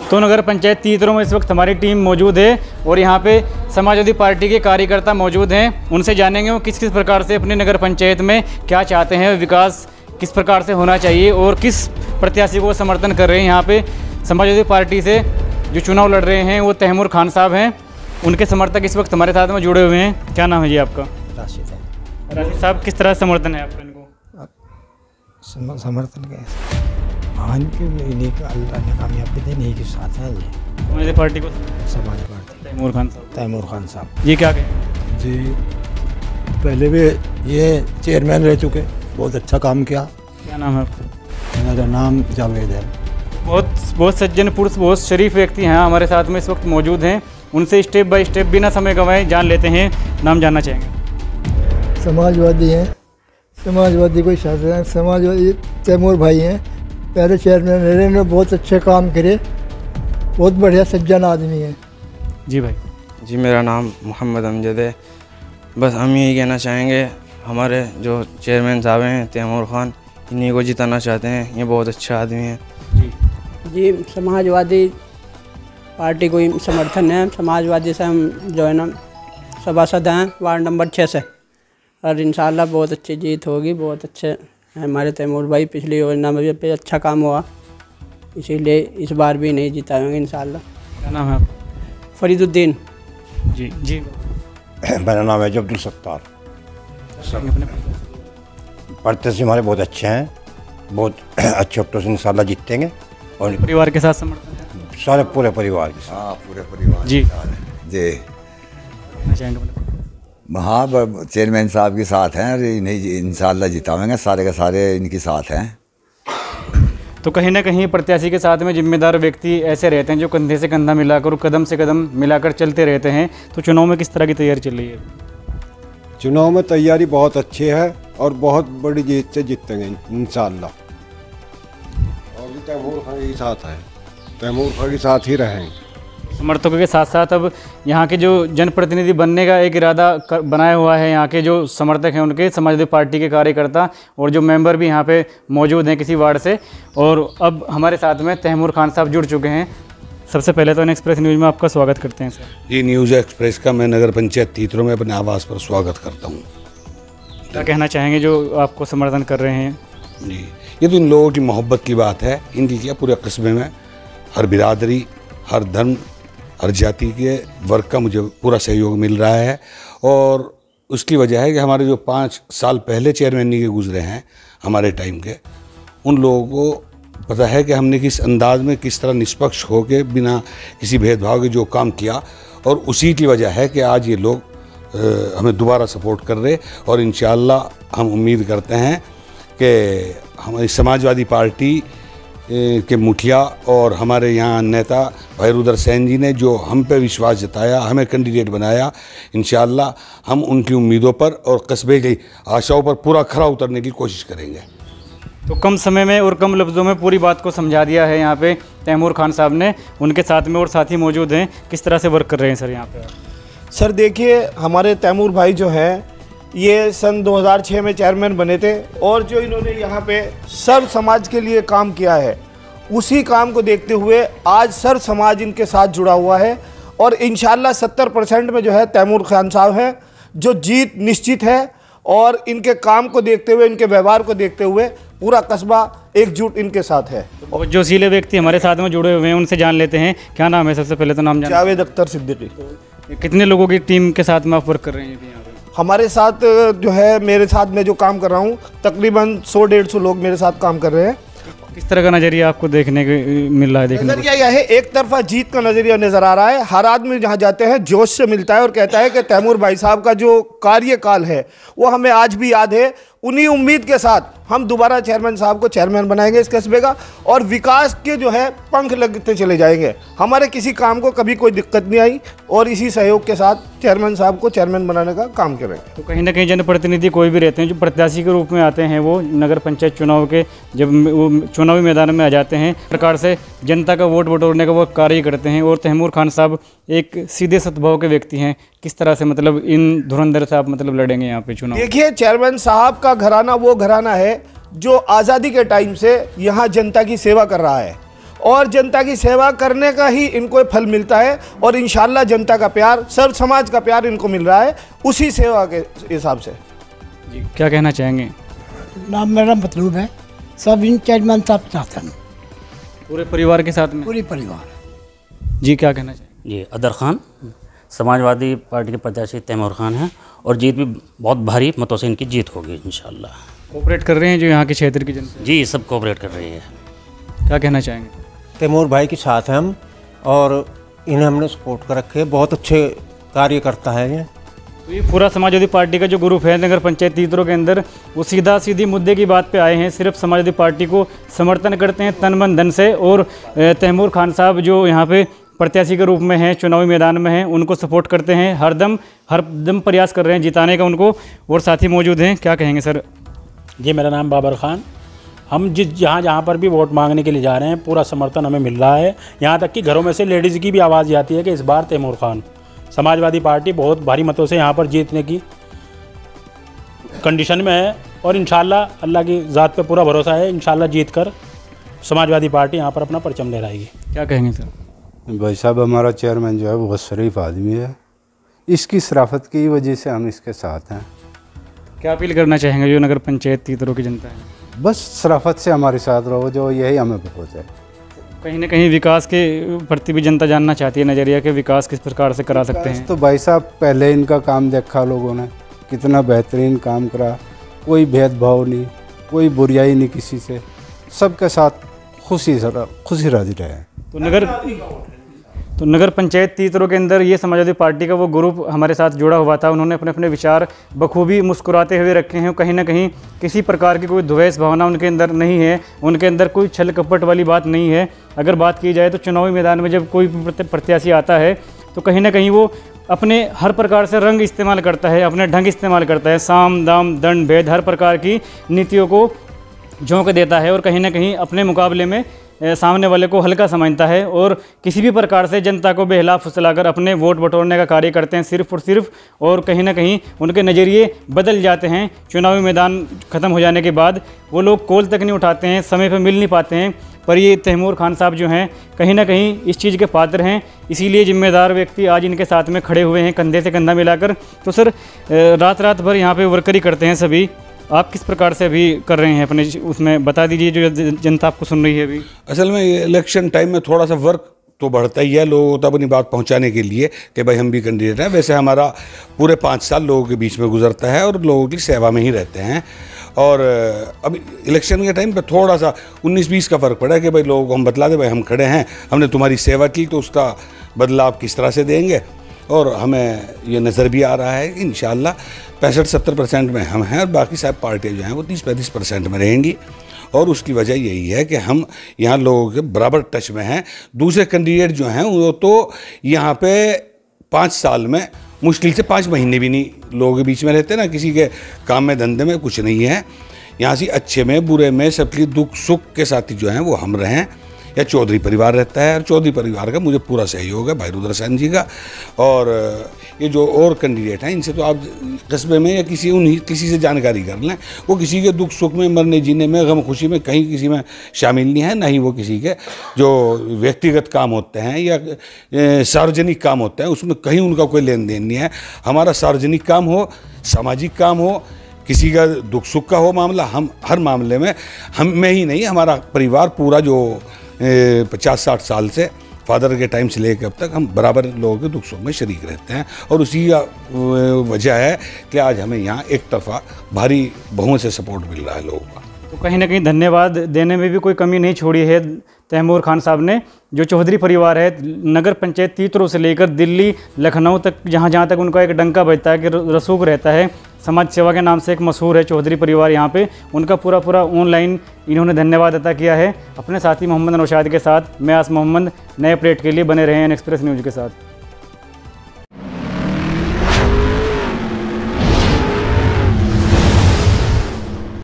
तो नगर पंचायत तीतरों में इस वक्त हमारी टीम मौजूद है और यहाँ पे समाजवादी पार्टी के कार्यकर्ता मौजूद हैं। उनसे जानेंगे वो किस किस प्रकार से अपने नगर पंचायत में क्या चाहते हैं, विकास किस प्रकार से होना चाहिए और किस प्रत्याशी को समर्थन कर रहे हैं। यहाँ पे समाजवादी पार्टी से जो चुनाव लड़ रहे हैं वो तैमूर खान साहब हैं। उनके समर्थक इस वक्त हमारे साथ में जुड़े हुए हैं। क्या नाम है जी आपका? राशिद साहब, किस तरह समर्थन है आपका इनको? समर्थन कैसे अल्लाह ने कामयाबी देने के साथ है जी। समाजवादी पार्टी को, समाज पार्टी तैमूर खान साहब जी। क्या कहें जी, पहले भी ये चेयरमैन रह चुके, बहुत अच्छा काम किया। क्या नाम है आपका? मेरा नाम जावेद है। बहुत सज्जन पुरुष, बहुत शरीफ व्यक्ति हैं हमारे साथ में इस वक्त मौजूद हैं। उनसे स्टेप बाय स्टेप बिना समय गंवाए जान लेते हैं। नाम जानना चाहेंगे? समाजवादी हैं, समाजवादी कोई शासन है, समाजवादी तैमूर भाई हैं, पहले चेयरमैन रहे हैं, बहुत अच्छे काम करे, बहुत बढ़िया सज्जन आदमी है जी। भाई जी, मेरा नाम मोहम्मद अमजद है। बस हम यही कहना चाहेंगे, हमारे जो चेयरमैन साहब हैं तैमूर खान, इन्हीं को जिताना चाहते हैं। ये बहुत अच्छे आदमी हैं जी। समाजवादी पार्टी को ही समर्थन है। समाजवादी से हम जो है ना सभासद हैं वार्ड नंबर 6 से, और इंशाल्लाह बहुत अच्छी जीत होगी। बहुत अच्छे हैं हमारे तैमूर भाई, पिछली योजना में भी अच्छा काम हुआ, इसीलिए इस बार भी नहीं जिताएंगे इंशाल्लाह। क्या नाम है आपका? फरीदुद्दीन जी जी। मेरा नाम है अब्दुल सत्तार। प्रत्याशी हमारे बहुत अच्छे हैं, बहुत अच्छे वक्तों से इंशाल्लाह जीतेंगे। और परिवार के साथ समर्थन है? सारे पूरे परिवार के साथ। हाँ, पूरे परिवार जी जी। चाहेंगे हाँ, चेयरमैन साहब के साथ हैं, नहीं इंशाल्लाह जिताएंगे, सारे के सारे इनके साथ हैं। तो कहीं ना कहीं प्रत्याशी के साथ में जिम्मेदार व्यक्ति ऐसे रहते हैं जो कंधे से कंधा मिलाकर, कदम से कदम मिलाकर चलते रहते हैं। तो चुनाव में किस तरह की तैयारी चल रही है? चुनाव में तैयारी बहुत अच्छी है और बहुत बड़ी जीत से जीतेंगे इंशाल्लाह। और भी तैमूर खान के साथ है, तैमूर खान के साथ ही रहेंगे। समर्थकों के साथ साथ अब यहाँ के जो जनप्रतिनिधि बनने का एक इरादा बनाया हुआ है, यहाँ के जो समर्थक हैं उनके, समाजवादी पार्टी के कार्यकर्ता और जो मेंबर भी यहाँ पे मौजूद हैं किसी वार्ड से। और अब हमारे साथ में तैमूर खान साहब जुड़ चुके हैं। सबसे पहले तो एक्सप्रेस न्यूज़ में आपका स्वागत करते हैं सर। जी, न्यूज़ एक्सप्रेस का मैं नगर पंचायत तीतरों में अपने आवास पर स्वागत करता हूँ। क्या कहना चाहेंगे जो आपको समर्थन कर रहे हैं? जी, ये तो इन लोगों की मोहब्बत की बात है। इनकी क्या पूरे कस्बे में हर बिरादरी, हर धर्म, हर जाति के वर्ग का मुझे पूरा सहयोग मिल रहा है। और उसकी वजह है कि हमारे जो 5 साल पहले चेयरमैन के गुजरे हैं हमारे टाइम के, उन लोगों को पता है कि हमने किस अंदाज में, किस तरह निष्पक्ष होकर बिना किसी भेदभाव के जो काम किया। और उसी की वजह है कि आज ये लोग हमें दोबारा सपोर्ट कर रहे। और इंशाअल्लाह हम उम्मीद करते हैं कि हमारी समाजवादी पार्टी के मुखिया और हमारे यहाँ नेता भाई रुदर सैन जी ने जो हम पे विश्वास जताया, हमें कैंडिडेट बनाया, इंशाअल्लाह हम उनकी उम्मीदों पर और कस्बे की आशाओं पर पूरा खरा उतरने की कोशिश करेंगे। तो कम समय में और कम लफ्ज़ों में पूरी बात को समझा दिया है यहाँ पे तैमूर खान साहब ने। उनके साथ में और साथी मौजूद हैं। किस तरह से वर्क कर रहे हैं सर यहाँ पे? सर देखिए, हमारे तैमूर भाई जो हैं ये सन 2006 में चेयरमैन बने थे, और जो इन्होंने यहाँ पे सर्व समाज के लिए काम किया है, उसी काम को देखते हुए आज सर्व समाज इनके साथ जुड़ा हुआ है। और इंशाल्लाह 70% में जो है तैमूर खान साहब हैं जो जीत निश्चित है। और इनके काम को देखते हुए, इनके व्यवहार को देखते हुए पूरा कस्बा एकजुट इनके साथ है। और जो सीले व्यक्ति हमारे साथ में जुड़े हुए हैं उनसे जान लेते हैं। क्या नाम है? सबसे पहले तो नाम जावेद अख्तर सिद्दीकी। कितने लोगों की टीम के साथ में आप वर्क कर रहे हैं यहाँ पे? हमारे साथ जो है, मेरे साथ में जो काम कर रहा हूँ, तकरीबन 100-150 लोग मेरे साथ काम कर रहे हैं। किस तरह का नज़रिया आपको देखने को मिल रहा है? नज़रिया यह है, एक तरफा जीत का नज़रिया नज़र आ रहा है। हर आदमी जहाँ जाते हैं जोश से मिलता है और कहता है कि तैमूर भाई साहब का जो कार्यकाल है वो हमें आज भी याद है। उन्हीं उम्मीद के साथ हम दोबारा चेयरमैन साहब को चेयरमैन बनाएंगे इस कस्बे का, और विकास के जो है पंख लगते चले जाएंगे। हमारे किसी काम को कभी कोई दिक्कत नहीं आई, और इसी सहयोग के साथ चेयरमैन साहब को चेयरमैन बनाने का काम करेंगे। तो कहीं ना कहीं जनप्रतिनिधि कोई भी रहते हैं जो प्रत्याशी के रूप में आते हैं, वो नगर पंचायत चुनाव के जब वो चुनावी मैदान में आ जाते हैं, प्रकार से जनता का वोट बटोरने का वो कार्य करते हैं। और तैमूर खान साहब एक सीधे सद्भाव के व्यक्ति हैं। किस तरह से मतलब इन धुरंधर से आप मतलब लड़ेंगे यहाँ पे चुनाव? देखिए, चेयरमैन साहब का घराना वो घराना है जो आज़ादी के टाइम से यहाँ जनता की सेवा कर रहा है। और जनता की सेवा करने का ही इनको फल मिलता है। और इंशाल्लाह जनता का प्यार, सर्व समाज का प्यार इनको मिल रहा है उसी सेवा के हिसाब से। जी क्या कहना चाहेंगे? नाम मेरा मतलूब है, सब इन चेयरमैन साहब चाहते हैं, पूरे परिवार के साथ में? पूरी परिवार। जी क्या कहना चाहेंगे? जी अदर खान समाजवादी पार्टी के प्रत्याशी तैमूर खान हैं और जीत भी बहुत भारी मतों से इनकी जीत होगी इंशाल्लाह। कोऑपरेट कर रहे हैं जो यहाँ के क्षेत्र की जनता? जी सब कोऑपरेट कर रही है। क्या कहना चाहेंगे? तैमूर भाई के साथ हैं हम और इन्हें हमने सपोर्ट कर रखे, बहुत अच्छे कार्य करता है ये। तो ये पूरा समाजवादी पार्टी का जो ग्रुप है नगर पंचायत तीतरो के अंदर, वो सीधी मुद्दे की बात पे आए हैं, सिर्फ समाजवादी पार्टी को समर्थन करते हैं तन मन धन से। और तैमूर खान साहब जो यहाँ पे प्रत्याशी के रूप में हैं, चुनावी मैदान में हैं, उनको सपोर्ट करते हैं, हर दम प्रयास कर रहे हैं जिताने का उनको। और साथी मौजूद हैं, क्या कहेंगे सर? जी मेरा नाम बाबर खान। हम जहाँ पर भी वोट मांगने के लिए जा रहे हैं पूरा समर्थन हमें मिल रहा है। यहाँ तक कि घरों में से लेडीज़ की भी आवाज़ आती है कि इस बार तैमूर खान समाजवादी पार्टी बहुत भारी मतों से यहाँ पर जीतने की कंडीशन में है। और इंशाल्लाह अल्लाह की ज़ात पे पूरा भरोसा है, इंशाल्लाह जीत कर समाजवादी पार्टी यहाँ पर अपना परचम लहराएगी। क्या कहेंगे सर? भाई साहब हमारा चेयरमैन जो है बहुत शरीफ आदमी है, इसकी शराफत की वजह से हम इसके साथ हैं। क्या अपील करना चाहेंगे जो नगर पंचायत तीतरो की जनता है? बस शराफत से हमारे साथ रहो, जो यही हमें बहुत है। कहीं ना कहीं विकास के प्रति भी जनता जानना चाहती है नज़रिया के विकास किस प्रकार से करा सकते हैं। तो भाई साहब पहले इनका काम देखा लोगों ने, कितना बेहतरीन काम करा, कोई भेदभाव नहीं, कोई बुराई नहीं किसी से, सबके साथ खुशी राजी रहे। तो नगर पंचायत तीतरो के अंदर ये समाजवादी पार्टी का वो ग्रुप हमारे साथ जुड़ा हुआ था, उन्होंने अपने अपने विचार बखूबी मुस्कुराते हुए रखे हैं। कहीं ना कहीं किसी प्रकार की कोई द्वेष भावना उनके अंदर नहीं है, उनके अंदर कोई छल कपट वाली बात नहीं है। अगर बात की जाए तो चुनावी मैदान में जब कोई प्रत्याशी आता है तो कहीं ना कहीं वो अपने हर प्रकार से रंग इस्तेमाल करता है, अपने ढंग इस्तेमाल करता है, साम दाम दंड भेद हर प्रकार की नीतियों को झोंक देता है और कहीं ना कहीं अपने मुकाबले में सामने वाले को हल्का समझता है और किसी भी प्रकार से जनता को बेहला फुसलाकर अपने वोट बटोरने का कार्य करते हैं सिर्फ और सिर्फ। और कहीं ना कहीं उनके नज़रिए बदल जाते हैं। चुनावी मैदान ख़त्म हो जाने के बाद वो लोग कॉल तक नहीं उठाते हैं, समय पर मिल नहीं पाते हैं। पर ये तैमूर खान साहब जो हैं कहीं ना कहीं इस चीज़ के पात्र हैं, इसीलिए जिम्मेदार व्यक्ति आज इनके साथ में खड़े हुए हैं कंधे से कंधा मिलाकर। तो सर रात भर यहाँ पर वर्करी करते हैं सभी, आप किस प्रकार से अभी कर रहे हैं अपने उसमें बता दीजिए जो जनता आपको सुन रही है अभी। असल में इलेक्शन टाइम में थोड़ा सा वर्क तो बढ़ता ही है लोगों तक अपनी बात पहुंचाने के लिए कि भाई हम भी कैंडिडेट हैं। वैसे हमारा पूरे 5 साल लोगों के बीच में गुजरता है और लोगों की सेवा में ही रहते हैं। और अभी इलेक्शन के टाइम पे थोड़ा सा 19-20 का फ़र्क पड़ा है कि भाई लोगों को हम बतला दें भाई हम खड़े हैं, हमने तुम्हारी सेवा की तो उसका बदला आप किस तरह से देंगे। और हमें ये नज़र भी आ रहा है कि इंशाल्लाह 65-70% में हम हैं और बाकी सब पार्टियाँ जो हैं वो 30-35% में रहेंगी। और उसकी वजह यही है कि हम यहाँ लोगों के बराबर टच में हैं। दूसरे कैंडिडेट जो हैं वो तो यहाँ पे 5 साल में मुश्किल से 5 महीने भी नहीं लोगों के बीच में रहते ना, किसी के काम में धंधे में कुछ नहीं है। यहाँ से अच्छे में बुरे में सबकी दुख सुख के साथी जो हैं वो हम रहें। या चौधरी परिवार रहता है और चौधरी परिवार का मुझे पूरा सहयोग है भाई रुद्रसेन जी का। और ये जो और कैंडिडेट हैं इनसे तो आप कस्बे में या किसी से जानकारी कर लें, वो किसी के दुख सुख में मरने जीने में गम खुशी में कहीं किसी में शामिल नहीं है, ना ही वो किसी के जो व्यक्तिगत काम होते हैं या सार्वजनिक काम होते हैं उसमें कहीं उनका कोई लेन देन नहीं है। हमारा सार्वजनिक काम हो, सामाजिक काम हो, किसी का दुख सुख का हो मामला, हम हर मामले में हम में ही नहीं हमारा परिवार पूरा जो 50-60 साल से फादर के टाइम से लेकर अब तक हम बराबर लोगों के दुख सुख में शरीक रहते हैं। और उसी वजह है कि आज हमें यहाँ एक तरफा भारी बहुमत से सपोर्ट मिल रहा है लोगों का। तो कहीं ना कहीं धन्यवाद देने में भी कोई कमी नहीं छोड़ी है तैमूर खान साहब ने। जो चौधरी परिवार है नगर पंचायत तीतरो से लेकर दिल्ली लखनऊ तक जहाँ तक उनका एक डंका बजता है कि रसूख रहता है, समाज सेवा के नाम से एक मशहूर है चौधरी परिवार यहाँ पे, उनका पूरा ऑनलाइन इन्होंने धन्यवाद अदा किया है। अपने साथी मोहम्मद नौशाद के साथ मैं आस मोहम्मद, नए अपडेट के लिए बने रहे हैं एक्सप्रेस न्यूज़ के साथ।